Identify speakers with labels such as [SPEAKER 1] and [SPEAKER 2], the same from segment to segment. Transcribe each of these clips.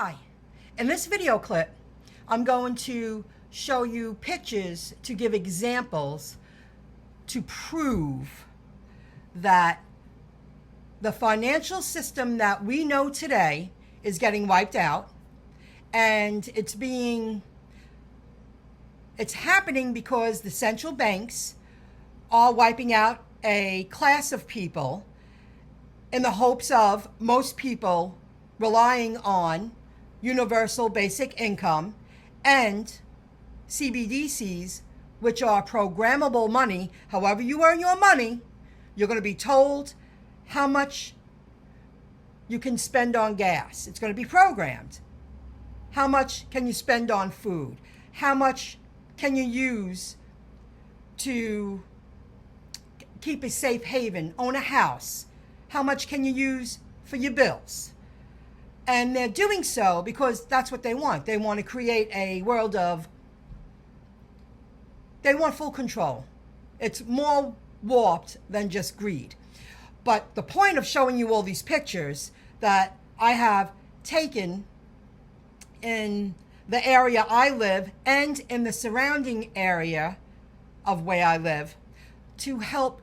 [SPEAKER 1] Hi, in this video clip, I'm going to show you pictures to give examples to prove that the financial system that we know today is getting wiped out, and it's happening because the central banks are wiping out a class of people in the hopes of most people relying on universal basic income and CBDCs, which are programmable money. However you earn your money, you're going to be told how much you can spend on gas. It's going to be programmed. How much can you spend on food? How much can you use to keep a safe haven, own a house? How much can you use for your bills? And they're doing so because that's what they want. They want to create a world they want full control. It's more warped than just greed. But the point of showing you all these pictures that I have taken in the area I live and in the surrounding area of where I live to help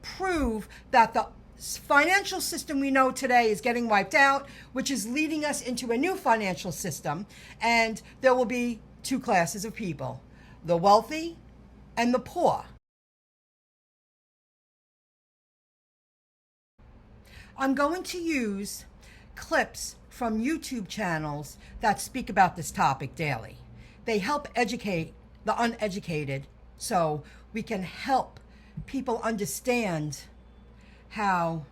[SPEAKER 1] prove that the financial system we know today is getting wiped out, which is leading us into a new financial system, and there will be two classes of people, the wealthy and the poor. I'm going to use clips from YouTube channels that speak about this topic daily. They help educate the uneducated so we can help people understand how,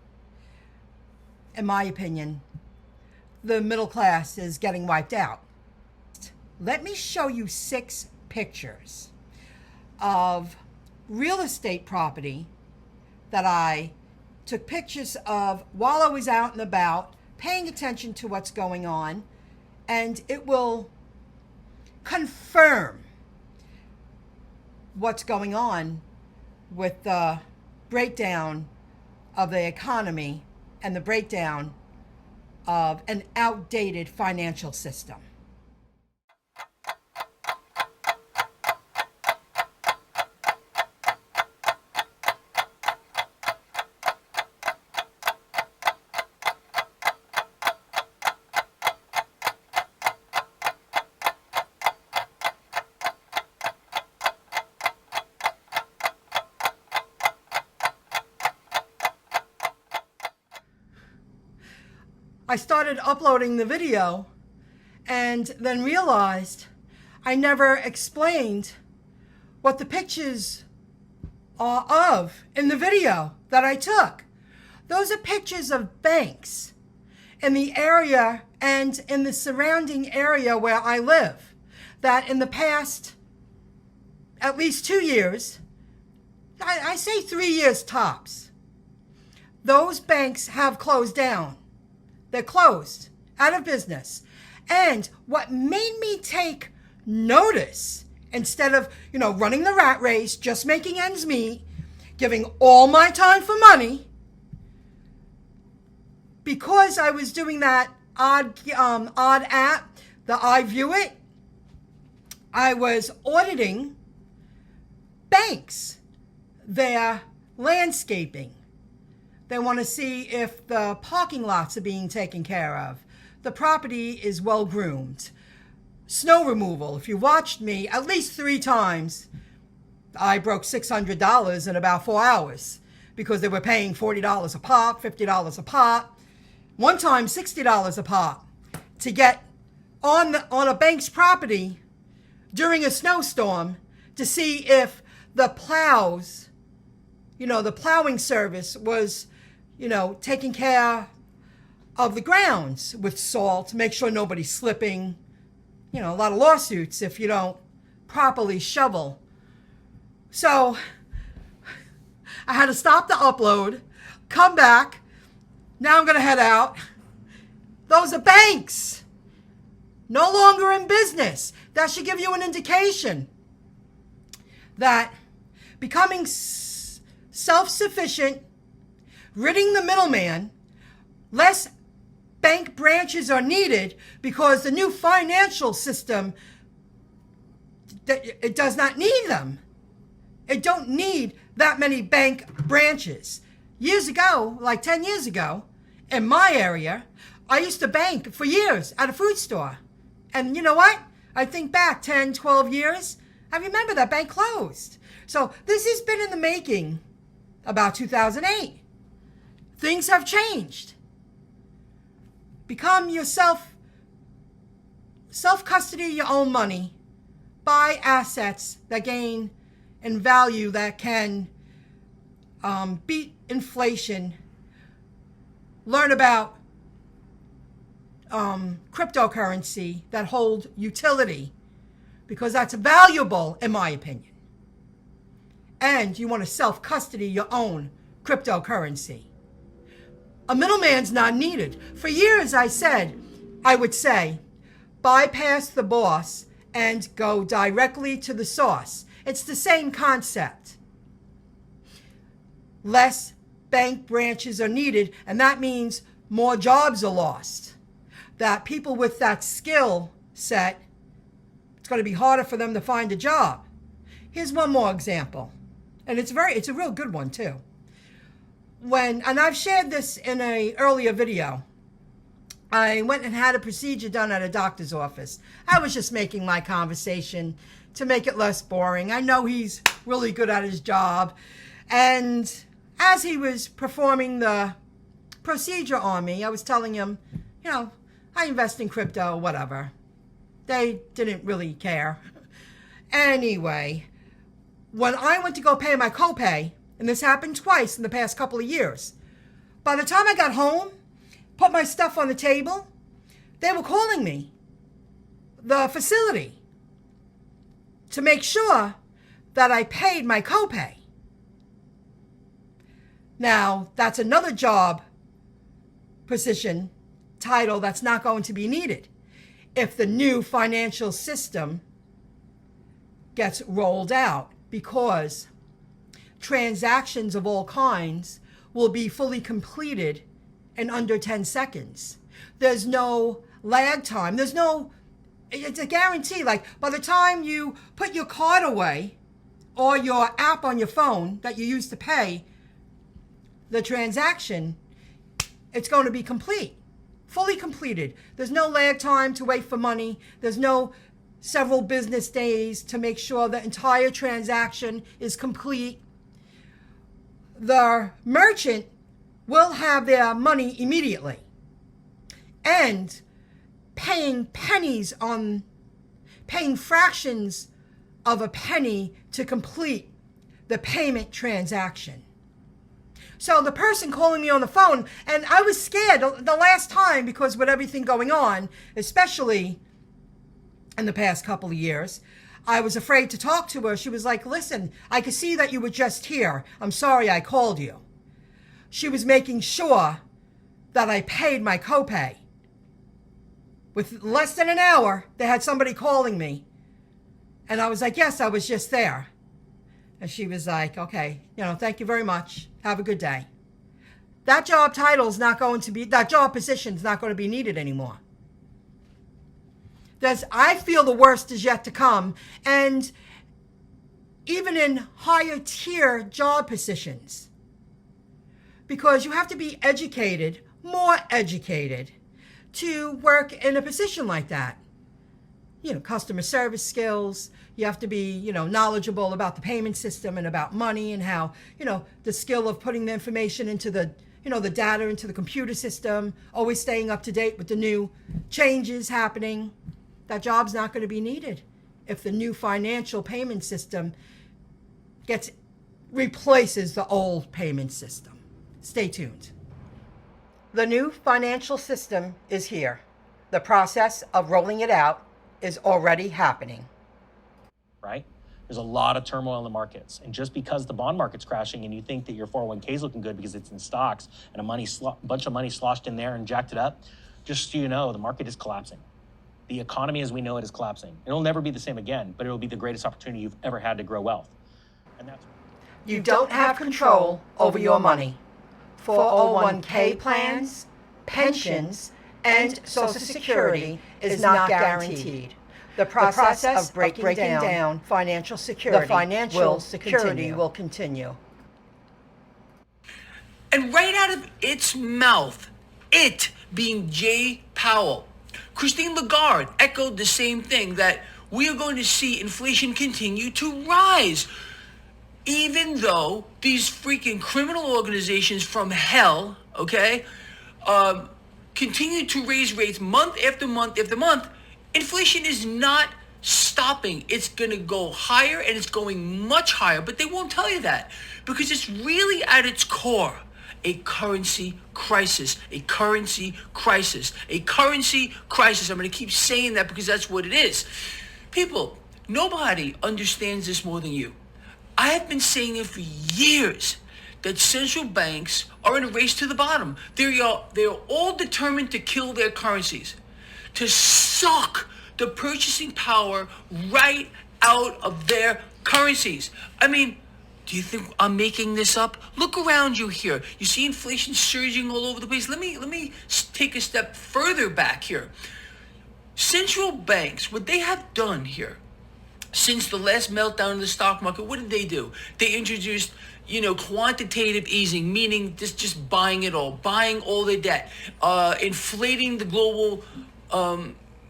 [SPEAKER 1] in my opinion, the middle class is getting wiped out. Let me show you 6 pictures of real estate property that I took pictures of while I was out and about, paying attention to what's going on, and it will confirm what's going on with the breakdown of the economy and the breakdown of an outdated financial system. I started uploading the video and then realized I never explained what the pictures are of in the video that I took. Those are pictures of banks in the area and in the surrounding area where I live that in the past at least 2 years, I say 3 years tops, those banks have closed down. They're closed, out of business. And what made me take notice, instead of, running the rat race, just making ends meet, giving all my time for money, because I was doing that odd app, the iView It, I was auditing banks, their landscaping. They want to see if the parking lots are being taken care of. The property is well groomed. Snow removal. If you watched me at least 3 times, I broke $600 in about 4 hours because they were paying $40 a pop, $50 a pop, one time $60 a pop to get on a bank's property during a snowstorm to see if the plows, the plowing service was taking care of the grounds with salt to make sure nobody's slipping. A lot of lawsuits if you don't properly shovel. So I had to stop the upload, come back. Now I'm going to head out. Those are banks. No longer in business. That should give you an indication that becoming self-sufficient, ridding the middleman, less bank branches are needed because the new financial system, it does not need them. It don't need that many bank branches. Years ago, like 10 years ago, in my area, I used to bank for years at a food store. And you know what? I think back 10, 12 years, I remember that bank closed. So this has been in the making about 2008. Things have changed. Become yourself, self-custody your own money. Buy assets that gain in value that can beat inflation. Learn about cryptocurrency that hold utility, because that's valuable in my opinion. And you want to self-custody your own cryptocurrency. A middleman's not needed. For years I would say, bypass the boss and go directly to the source. It's the same concept. Less bank branches are needed, and that means more jobs are lost. That people with that skill set, it's going to be harder for them to find a job. Here's one more example, and it's a real good one too. And I've shared this in an earlier video. I went and had a procedure done at a doctor's office. I was just making my conversation to make it less boring. I know he's really good at his job. And as he was performing the procedure on me, I was telling him, you know, I invest in crypto, whatever. They didn't really care. Anyway, when I went to go pay my copay, and this happened twice in the past couple of years, by the time I got home, put my stuff on the table, they were calling me, the facility, to make sure that I paid my copay. Now, that's another job position title that's not going to be needed if the new financial system gets rolled out, because transactions of all kinds will be fully completed in under 10 seconds. There's no lag time. It's a guarantee. Like by the time you put your card away or your app on your phone that you use to pay the transaction, it's going to be complete, fully completed. There's no lag time to wait for money. There's no several business days to make sure the entire transaction is complete. The merchant will have their money immediately, and paying fractions of a penny to complete the payment transaction. So the person calling me on the phone, and I was scared the last time because with everything going on, especially in the past couple of years, I was afraid to talk to her. She was like, listen, I could see that you were just here. I'm sorry I called you. She was making sure that I paid my copay. With less than an hour, they had somebody calling me. And I was like, yes, I was just there. And she was like, okay, thank you very much. Have a good day. That job that job position is not going to be needed anymore. I feel the worst is yet to come. And even in higher tier job positions, because you have to be educated, more educated, to work in a position like that. Customer service skills. You have to be, knowledgeable about the payment system and about money and how, the skill of putting the information into the data into the computer system, always staying up to date with the new changes happening. That job's not going to be needed if the new financial payment system replaces the old payment system. Stay tuned. The new financial system is here. The process of rolling it out is already happening.
[SPEAKER 2] Right? There's a lot of turmoil in the markets. And just because the bond market's crashing and you think that your 401k is looking good because it's in stocks and a bunch of money sloshed in there and jacked it up, just so you know, the market is collapsing. The economy as we know it is collapsing. It'll never be the same again, but it'll be the greatest opportunity you've ever had to grow wealth. And that's.
[SPEAKER 1] You don't have control over your money. 401k plans, pensions, and Social Security is not guaranteed. The process of breaking down financial security, will continue.
[SPEAKER 3] And right out of its mouth, it being Jay Powell, Christine Lagarde echoed the same thing, that we are going to see inflation continue to rise. Even though these freaking criminal organizations from hell, okay, continue to raise rates month after month after month, inflation is not stopping. It's going to go higher, and it's going much higher, but they won't tell you that because it's really at its core a currency crisis, a currency crisis, a currency crisis. I'm going to keep saying that because that's what it is. People, nobody understands this more than you. I have been saying it for years that central banks are in a race to the bottom. They are all determined to kill their currencies, to suck the purchasing power right out of their currencies. I mean, do you think I'm making this up? Look around you here. You see inflation surging all over the place. Let me take a step further back here. Central banks, what they have done here since the last meltdown in the stock market, what did they do? They introduced, quantitative easing, meaning just buying it all, buying all the debt, inflating the global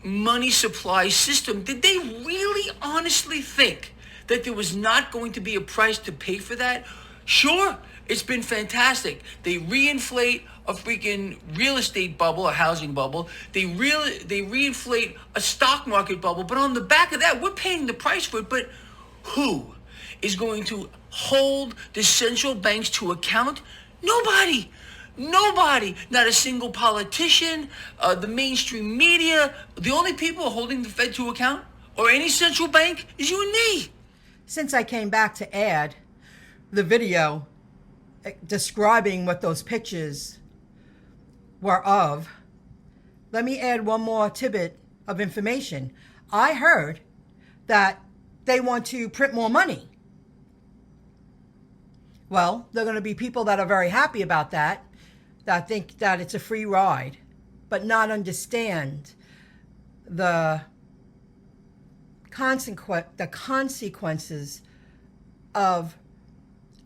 [SPEAKER 3] money supply system. Did they really honestly think that there was not going to be a price to pay for that? Sure, it's been fantastic. They reinflate a freaking real estate bubble, a housing bubble. They reinflate a stock market bubble. But on the back of that, we're paying the price for it. But who is going to hold the central banks to account? Nobody. Nobody. Not a single politician, the mainstream media. The only people holding the Fed to account, or any central bank, is you and me.
[SPEAKER 1] Since I came back to add the video describing what those pictures were of, let me add one more tidbit of information. I heard that they want to print more money. Well, there are going to be people that are very happy about that think that it's a free ride, but not understand the consequences of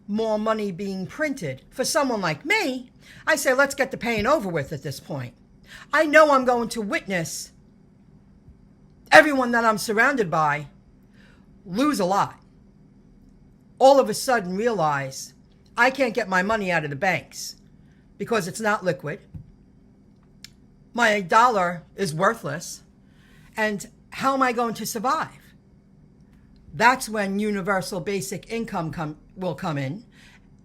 [SPEAKER 1] more money being printed. For someone like me, I say, let's get the pain over with at this point. I know I'm going to witness everyone that I'm surrounded by lose a lot. All of a sudden realize I can't get my money out of the banks because it's not liquid. My dollar is worthless. And how am I going to survive? That's when universal basic income will come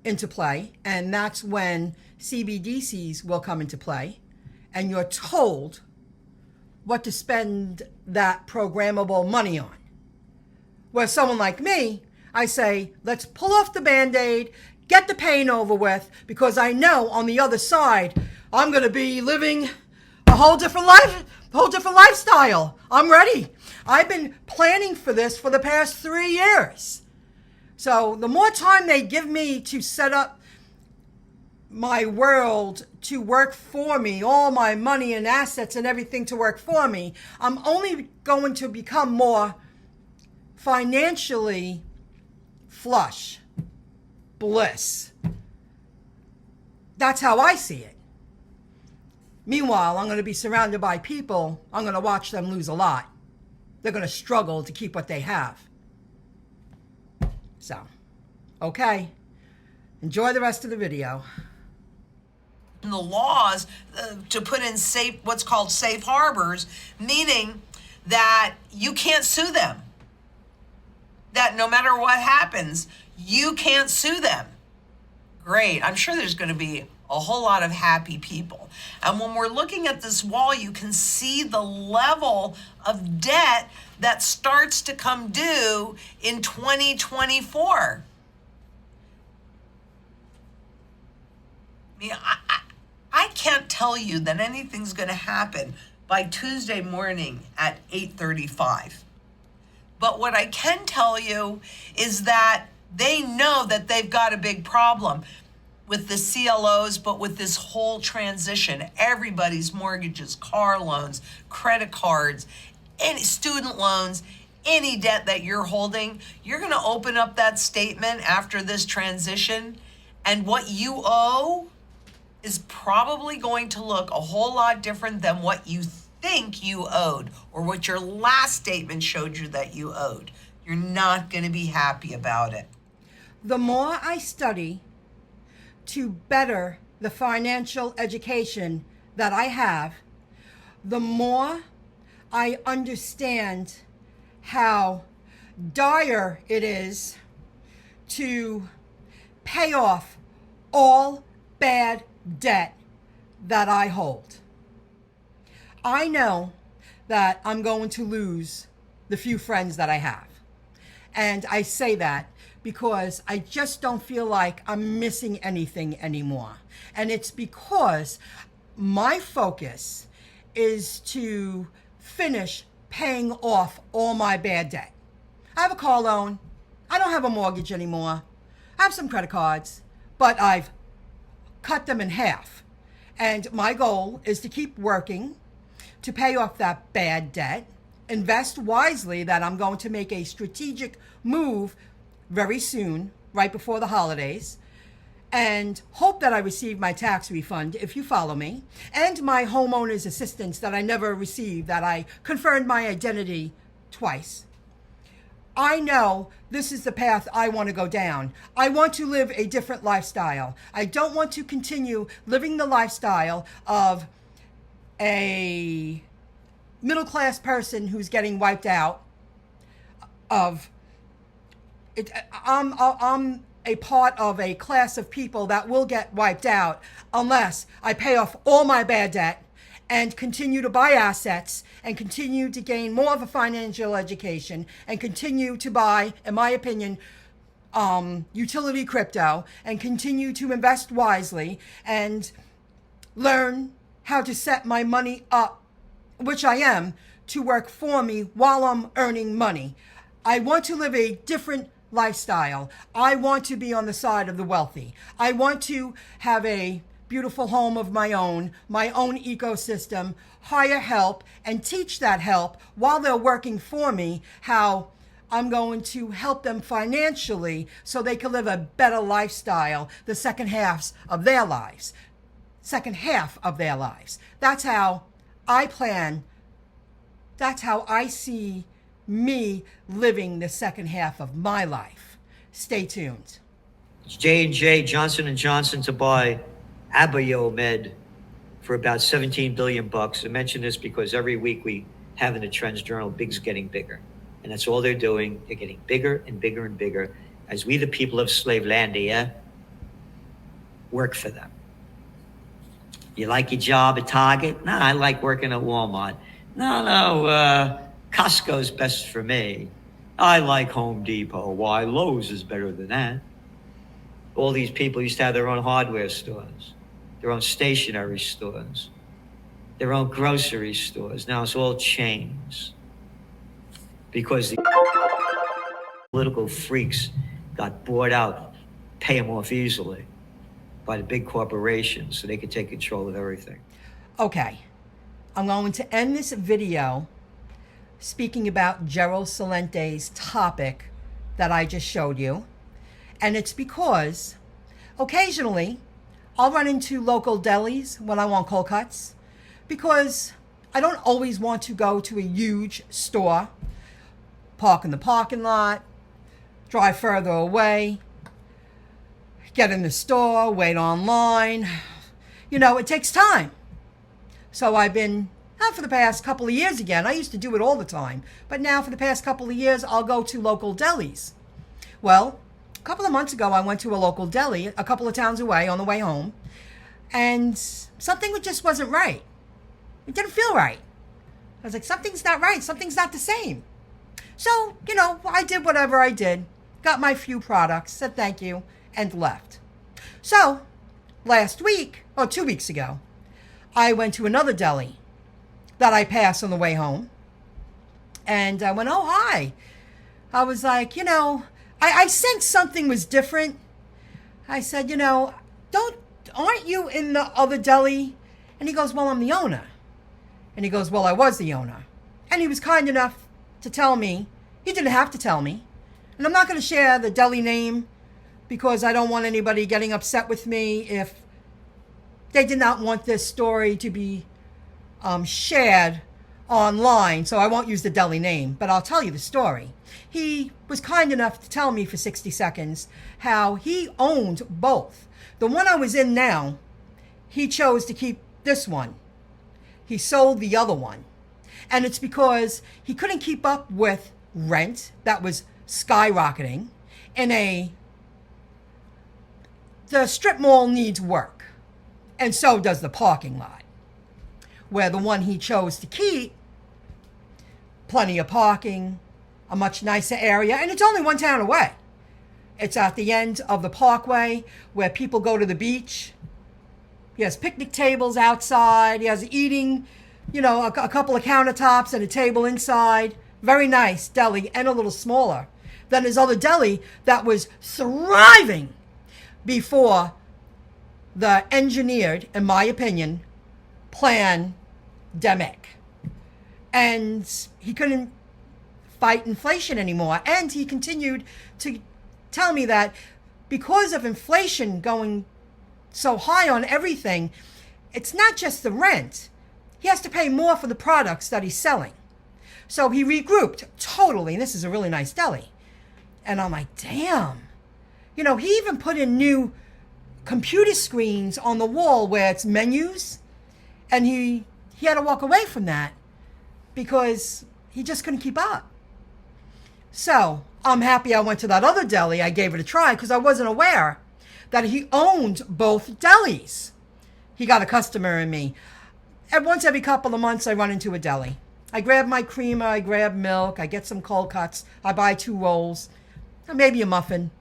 [SPEAKER 1] into play. And that's when CBDCs will come into play. And you're told what to spend that programmable money on. Where someone like me, I say, let's pull off the Band-Aid, get the pain over with, because I know on the other side, I'm going to be living a whole different lifestyle. I'm ready. I've been planning for this for the past 3 years. So the more time they give me to set up my world to work for me, all my money and assets and everything to work for me, I'm only going to become more financially flush, bliss. That's how I see it. Meanwhile, I'm going to be surrounded by people, I'm going to watch them lose a lot. They're going to struggle to keep what they have. So, okay. Enjoy the rest of the video.
[SPEAKER 4] The laws to put in what's called safe harbors, meaning that you can't sue them. That no matter what happens, you can't sue them. Great. I'm sure there's going to be a whole lot of happy people. And when we're looking at this wall, you can see the level of debt that starts to come due in 2024. I mean, I can't tell you that anything's going to happen by Tuesday morning at 8:35. But what I can tell you is that they know that they've got a big problem. with the CLOs, but with this whole transition, everybody's mortgages, car loans, credit cards, any student loans, any debt that you're holding, you're going to open up that statement after this transition, and what you owe is probably going to look a whole lot different than what you think you owed or what your last statement showed you that you owed. You're not going to be happy about it.
[SPEAKER 1] The more I study to better the financial education that I have, the more I understand how dire it is to pay off all bad debt that I hold. I know that I'm going to lose the few friends that I have. And I say that because I just don't feel like I'm missing anything anymore. And it's because my focus is to finish paying off all my bad debt. I have a car loan. I don't have a mortgage anymore. I have some credit cards, but I've cut them in half. And my goal is to keep working to pay off that bad debt, invest wisely, that I'm going to make a strategic move very soon, right before the holidays, and hope that I receive my tax refund, if you follow me, and my homeowner's assistance that I never received, that I confirmed my identity twice. I know this is the path I want to go down. I want to live a different lifestyle. I don't want to continue living the lifestyle of a middle-class person who's getting wiped out. I'm a part of a class of people that will get wiped out unless I pay off all my bad debt and continue to buy assets and continue to gain more of a financial education and continue to buy, in my opinion, utility crypto, and continue to invest wisely and learn how to set my money up, which I am, to work for me while I'm earning money. I want to live a different lifestyle. I want to be on the side of the wealthy. I want to have a beautiful home of my own ecosystem, hire help, and teach that help while they're working for me how I'm going to help them financially so they can live a better lifestyle the second half of their lives. That's how I plan. That's how I see me living the second half of my life. Stay tuned.
[SPEAKER 5] It's J&J, Johnson & Johnson, to buy Abiomed for about $17 billion. I mention this because every week we have in the Trends Journal, Big's getting bigger. And that's all they're doing. They're getting bigger and bigger and bigger as we, the people of Slavelandia, work for them. You like your job at Target? No, I like working at Walmart. No, Costco's best for me. I like Home Depot. Why, Lowe's is better than that. All these people used to have their own hardware stores, their own stationery stores, their own grocery stores. Now it's all chains because the political freaks got bought out, pay them off easily by the big corporations so they could take control of everything.
[SPEAKER 1] Okay, I'm going to end this video speaking about Gerald Celente's topic that I just showed you. And it's because occasionally I'll run into local delis when I want cold cuts, because I don't always want to go to a huge store, park in the parking lot, drive further away, get in the store, wait online. You know, it takes time. So I've been, not for the past couple of years again, I used to do it all the time, but now for the past couple of years, I'll go to local delis. Well, a couple of months ago, I went to a local deli a couple of towns away on the way home, and something just wasn't right. It didn't feel right. I was like, something's not right. Something's not the same. So, you know, I did whatever I did, got my few products, said thank you, and left. So, last week, or 2 weeks ago, I went to another deli that I passed on the way home, and I went, oh, hi. I was like, you know, I sensed something was different. I said, you know, aren't you in the other deli? And he goes, well, I'm the owner. And he goes, well, I was the owner. And he was kind enough to tell me. He didn't have to tell me. And I'm not going to share the deli name because I don't want anybody getting upset with me if they did not want this story to be shared online. So I won't use the deli name, but I'll tell you the story. He was kind enough to tell me for 60 seconds how he owned both. The one I was in now, he chose to keep this one. He sold the other one. And it's because he couldn't keep up with rent that was skyrocketing the strip mall needs work. And so does the parking lot. Where the one he chose to keep, plenty of parking, a much nicer area, and it's only one town away. It's at the end of the parkway where people go to the beach. He has picnic tables outside. He has eating, a couple of countertops and a table inside. Very nice deli, and a little smaller than his other deli that was thriving before the engineered, in my opinion, pandemic. And he couldn't fight inflation anymore. And he continued to tell me that because of inflation going so high on everything, it's not just the rent. He has to pay more for the products that he's selling. So he regrouped totally. And this is a really nice deli. And I'm like, damn. He even put in new computer screens on the wall where it's menus. And he had to walk away from that because he just couldn't keep up. So I'm happy I went to that other deli. I gave it a try because I wasn't aware that he owned both delis. He got a customer in me. And once every couple of months, I run into a deli. I grab my creamer, I grab milk, I get some cold cuts, I buy 2 rolls, and maybe a muffin.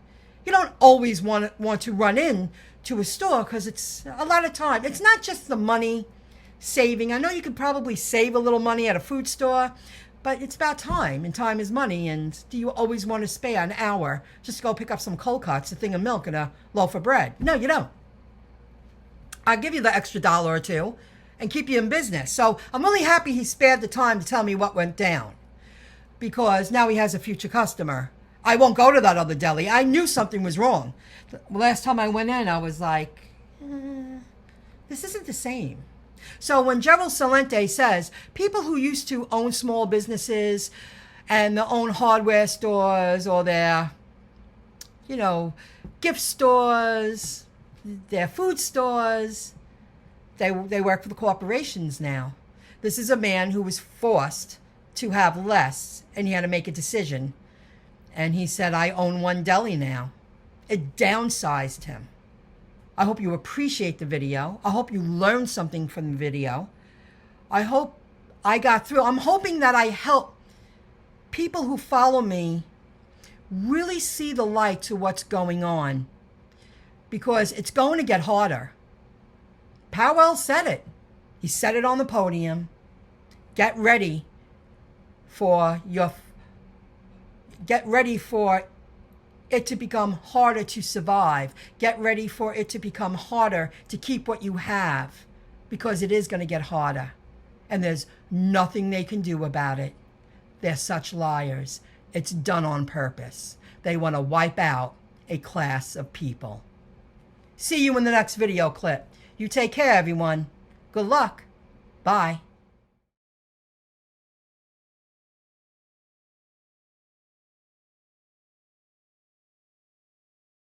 [SPEAKER 1] You don't always want to run in to a store because it's a lot of time. It's not just the money saving. I know you could probably save a little money at a food store, but it's about time, and time is money. And do you always want to spare an hour just to go pick up some cold cuts, a thing of milk, and a loaf of bread? No, you don't. I'll give you the extra $1 or $2 and keep you in business. So I'm really happy he spared the time to tell me what went down because now he has a future customer. I won't go to that other deli. I knew something was wrong. The last time I went in, I was like, this isn't the same. So when Gerald Celente says people who used to own small businesses and their own hardware stores or their, gift stores, their food stores, they work for the corporations now. This is a man who was forced to have less, and he had to make a decision. And he said, I own one deli now. It downsized him. I hope you appreciate the video. I hope you learned something from the video. I hope I got through. I'm hoping that I help people who follow me really see the light to what's going on because it's going to get harder. Powell said it. He said it on the podium. Get ready for it to become harder to survive. Get ready for it to become harder to keep what you have because it is going to get harder. And there's nothing they can do about it. They're such liars. It's done on purpose. They want to wipe out a class of people. See you in the next video clip. You take care, everyone. Good luck. Bye.